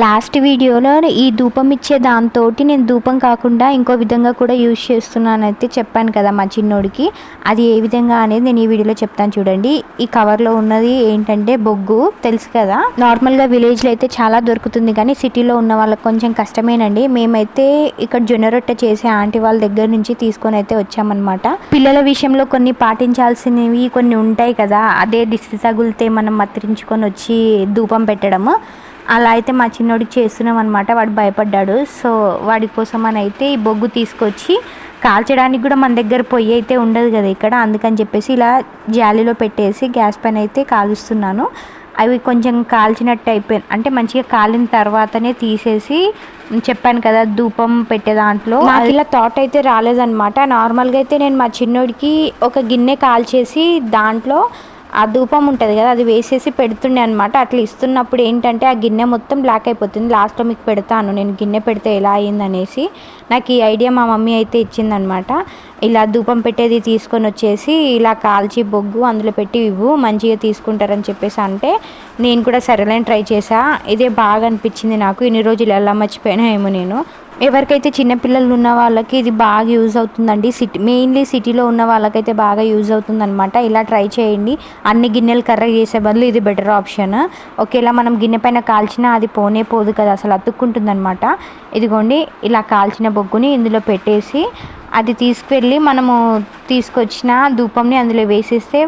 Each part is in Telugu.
లాస్ట్ వీడియోలో ఈ ధూపం ఇచ్చే దాంతో నేను ధూపం కాకుండా ఇంకో విధంగా కూడా యూజ్ చేస్తున్నానైతే చెప్పాను కదా మా చిన్నోడికి. అది ఏ విధంగా అనేది నేను ఈ వీడియోలో చెప్తాను చూడండి. ఈ కవర్లో ఉన్నది ఏంటంటే బొగ్గు, తెలుసు కదా. నార్మల్గా విలేజ్లో అయితే చాలా దొరుకుతుంది, కానీ సిటీలో ఉన్న వాళ్ళకి కొంచెం కష్టమేనండి. మేమైతే ఇక్కడ జొన్న రొట్టె చేసే ఆంటీ వాళ్ళ దగ్గర నుంచి తీసుకొని అయితే వచ్చామన్నమాట. పిల్లల విషయంలో కొన్ని పాటించాల్సినవి కొన్ని ఉంటాయి కదా, అదే దిష్టి తగులితే మనం మత్తిరించుకొని వచ్చి ధూపం పెట్టడము. అలా అయితే మా చిన్నోడికి చేస్తున్నాం అనమాట. వాడు భయపడ్డాడు. సో వాడి కోసం అని అయితే ఈ బొగ్గు తీసుకొచ్చి కాల్చడానికి కూడా మన దగ్గర పొయ్యి అయితే ఉండదు కదా ఇక్కడ, అందుకని చెప్పేసి ఇలా జాలీలో పెట్టేసి గ్యాస్ పైన అయితే కాలుస్తున్నాను. అవి కొంచెం కాల్చినట్టు అయిపోయింది, అంటే మంచిగా కాలిన తర్వాతనే తీసేసి చెప్పాను కదా ధూపం పెట్టే దాంట్లో. నాకు ఇలా థాట్ అయితే రాలేదన్నమాట. నార్మల్గా అయితే నేను మా చిన్నోడికి ఒక గిన్నె కాల్చేసి దాంట్లో ఆ ధూపం ఉంటుంది కదా అది వేసేసి పెడుతుండే అనమాట. అట్లా ఇస్తున్నప్పుడు ఏంటంటే ఆ గిన్నె మొత్తం బ్లాక్ అయిపోతుంది. లాస్ట్లో మీకు పెడతాను నేను గిన్నె పెడితే ఎలా అయిందనేసి. నాకు ఈ ఐడియా మా మమ్మీ అయితే ఇచ్చిందనమాట. ఇలా ధూపం పెట్టేది తీసుకొని వచ్చేసి ఇలా కాల్చి బొగ్గు అందులో పెట్టి ఇవ్వు మంచిగా తీసుకుంటారని చెప్పేసి అంటే నేను కూడా సరేలేని ట్రై చేసా. ఇదే బాగా అనిపించింది నాకు. ఇన్ని రోజులు ఎలా మర్చిపోయినా ఏమో నేను. ఎవరికైతే చిన్నపిల్లలు ఉన్న వాళ్ళకి ఇది బాగా యూజ్ అవుతుందండి. మెయిన్లీ సిటీలో ఉన్న వాళ్ళకైతే బాగా యూజ్ అవుతుందన్నమాట. ఇలా ట్రై చేయండి. అన్ని గిన్నెలు కర్ర చేసే బదులు ఇది బెటర్ ఆప్షన్. ఒకేలా మనం గిన్నె పైన కాల్చినా అది పోనే పోదు కదా, అసలు అతుక్కుంటుంది అనమాట. ఇదిగోండి ఇలా కాల్చిన బొగ్గుని ఇందులో పెట్టేసి అది తీసుకువెళ్ళి మనము తీసుకొచ్చిన ధూపంని అందులో వేసేస్తే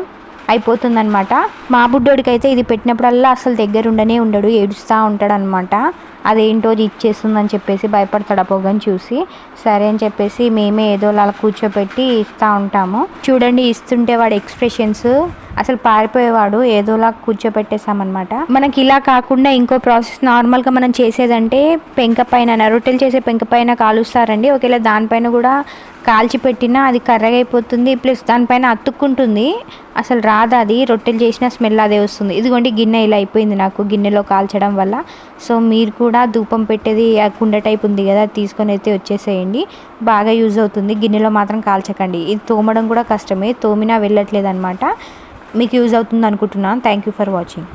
అయిపోతుందన్నమాట. మా బుడ్డోడికి అయితే ఇది పెట్టినప్పుడల్లా అసలు దగ్గర ఉండడు, ఏడుస్తూ ఉంటాడు అనమాట. అదేంటో ఇచ్చేస్తుందని చెప్పేసి భయపడతాడు ఆ పొగని చూసి. సరే అని చెప్పేసి మేమే ఏదో అలా కూర్చోపెట్టి ఇస్తూ ఉంటాము. చూడండి ఇస్తుంటే వాడి ఎక్స్ప్రెషన్స్, అసలు పారిపోయేవాడు, ఏదోలా కూర్చోపెట్టేసామన్నమాట. మనకి ఇలా కాకుండా ఇంకో ప్రాసెస్ నార్మల్గా మనం చేసేదంటే పెంక పైన, రొట్టెలు చేసే పెంక పైన కాలుస్తారండి. ఒకవేళ దానిపైన కూడా కాల్చి పెట్టినా అది కర్రగా అయిపోతుంది, ప్లస్ దానిపైన అతుక్కుంటుంది, అసలు రాదు. అది రొట్టెలు చేసిన స్మెల్ అదే వస్తుంది. ఇదిగోండి గిన్నె ఇలా అయిపోయింది నాకు గిన్నెలో కాల్చడం వల్ల. సో మీరు కూడా ధూపం పెట్టేది ఆ కుండ టైప్ ఉంది కదా తీసుకొని అయితే వచ్చేసేయండి, బాగా యూజ్ అవుతుంది. గిన్నెలో మాత్రం కాల్చకండి. ఇది తోమడం కూడా కష్టమే, తోమినా వెళ్ళట్లేదు అనమాట. మీకు యూజ్ అవుతుంది అనుకుంటున్నాను. Thank you for watching.